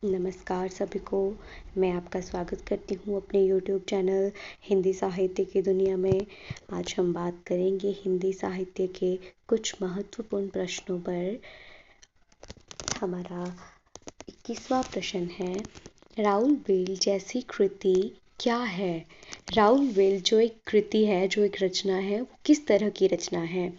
नमस्कार सभी को। मैं आपका स्वागत करती हूँ अपने YouTube चैनल हिंदी साहित्य की दुनिया में। आज हम बात करेंगे हिंदी साहित्य के कुछ महत्वपूर्ण प्रश्नों पर। हमारा 21वां प्रश्न है, राउल बेल जैसी कृति क्या है? राउल बेल जो एक कृति है, जो एक रचना है, वो किस तरह की रचना है?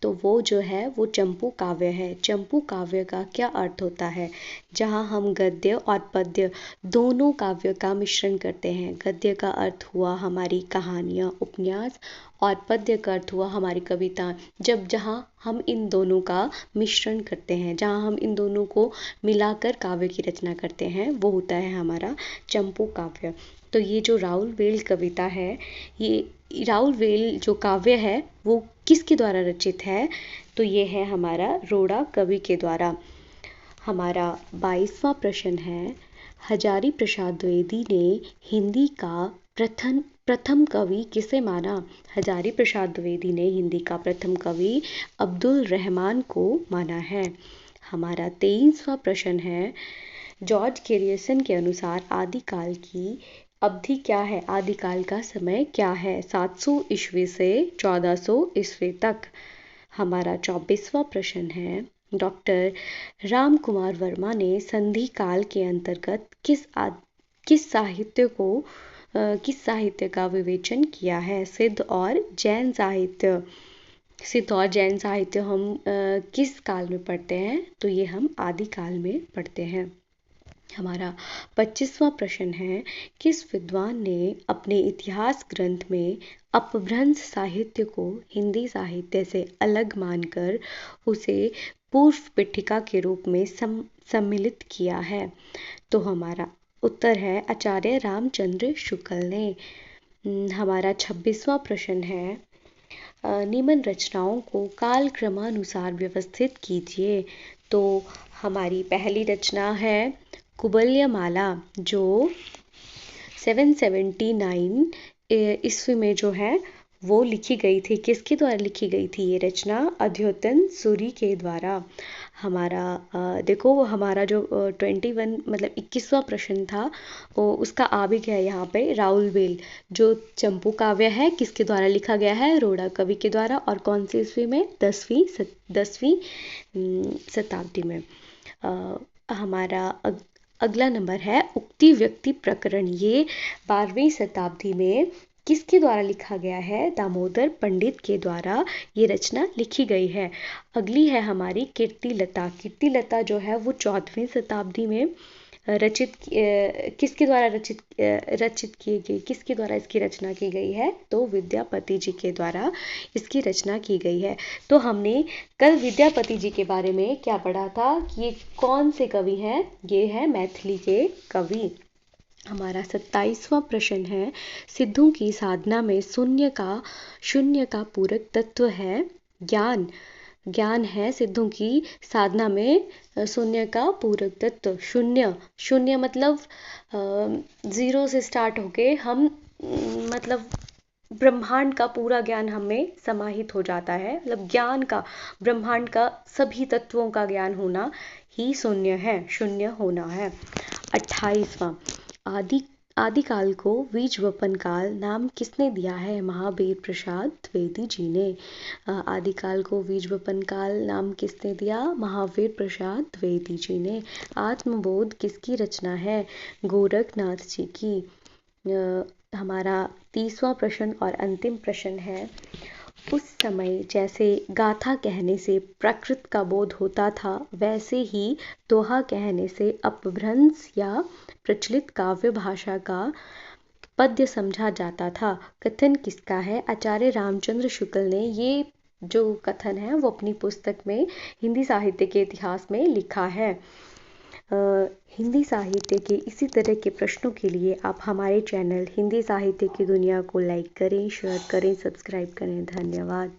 तो वो जो है वो चंपू काव्य है। चंपू काव्य का क्या अर्थ होता है? जहाँ हम गद्य और पद्य दोनों काव्य का मिश्रण करते हैं। गद्य का अर्थ हुआ हमारी कहानियाँ, उपन्यास, और पद्य का अर्थ हुआ हमारी कविता। जहाँ हम इन दोनों का मिश्रण करते हैं, जहाँ हम इन दोनों को मिलाकर काव्य की रचना करते हैं, वो होता है हमारा चंपू काव्य। तो ये जो राउल वेल कविता है, ये राउल वेल जो काव्य है वो किसके द्वारा रचित है? तो ये है हमारा रोड़ा कवि के द्वारा। हमारा 22वां प्रश्न है, हजारी प्रसाद द्विवेदी ने हिंदी का प्रथम कवि किसे माना? हजारी प्रसाद द्विवेदी ने हिंदी का प्रथम कवि अब्दुल रहमान को माना है। हमारा 23वां प्रश्न है, जॉर्ज कैरियसन के अनुसार आदिकाल की अवधि क्या है? आदिकाल का समय क्या है? 700 ईस्वी से 1400 ईस्वी तक। हमारा 24वां प्रश्न है, डॉक्टर राम कुमार वर्मा ने संधि काल के अंतर्गत किस साहित्य का विवेचन किया है? सिद्ध और जैन साहित्य। सिद्ध और जैन साहित्य हम किस काल में पढ़ते हैं? तो ये हम आदिकाल में पढ़ते हैं। हमारा 25वां प्रश्न है, किस विद्वान ने अपने इतिहास ग्रंथ में अपभ्रंश साहित्य को हिंदी साहित्य से अलग मानकर उसे पूर्व पीठिका के रूप में सम्मिलित किया है? तो हमारा उत्तर है आचार्य रामचंद्र शुक्ल ने। हमारा 26वां प्रश्न है, निम्न रचनाओं को काल क्रमानुसार व्यवस्थित कीजिए। तो हमारी पहली रचना है कुबल्यमाला, जो 779 ईस्वी में जो है वो लिखी गई थी। किसके द्वारा लिखी गई थी ये रचना? अद्योतन सूरी के द्वारा। हमारा देखो हमारा जो 21 मतलब 21वां प्रश्न था, वो उसका आ भी गया यहाँ पे। राउल बेल जो चंपू काव्य है, किसके द्वारा लिखा गया है? रोड़ा कवि के द्वारा। और कौन सी ईस्वी में? 10वीं शताब्दी में। हमारा अगला नंबर है उक्ति व्यक्ति प्रकरण। ये 12वीं शताब्दी में किसके द्वारा लिखा गया है? दामोदर पंडित के द्वारा ये रचना लिखी गई है। अगली है हमारी कीर्तिलता। कीर्तिलता जो है वो 14वीं शताब्दी में किसके द्वारा रचित की गई? किसके द्वारा इसकी रचना की गई है? तो विद्यापति जी के द्वारा इसकी रचना की गई है। तो हमने कल विद्यापति जी के बारे में क्या पढ़ा था कि ये कौन से कवि हैं? ये है मैथिली के कवि। हमारा 27वां प्रश्न है, सिद्धों की साधना में शून्य का पूरक तत्व है ज्ञान। ज्ञान है सिद्धों की साधना में शून्य का पूरक तत्व। शून्य मतलब जीरो से स्टार्ट होके हम मतलब ब्रह्मांड का पूरा ज्ञान हमें समाहित हो जाता है। मतलब ज्ञान का, ब्रह्मांड का सभी तत्वों का ज्ञान होना ही शून्य होना है। 28वां, आदिकाल को बीजवपन काल नाम किसने दिया है? महावीर प्रसाद द्विवेदी जी ने। आदिकाल को बीजवपन काल नाम किसने दिया? महावीर प्रसाद द्विवेदी जी ने। आत्मबोध किसकी रचना है? गोरखनाथ जी की। हमारा 30वां प्रश्न और अंतिम प्रश्न है, उस समय जैसे गाथा कहने से प्रकृत का बोध होता था, वैसे ही दोहा कहने से अपभ्रंश या प्रचलित काव्य भाषा का पद्य समझा जाता था। कथन किसका है? आचार्य रामचंद्र शुक्ल ने ये जो कथन है वो अपनी पुस्तक में हिंदी साहित्य के इतिहास में लिखा है। हिंदी साहित्य के इसी तरह के प्रश्नों के लिए आप हमारे चैनल हिंदी साहित्य की दुनिया को लाइक करें, शेयर करें, सब्सक्राइब करें। धन्यवाद।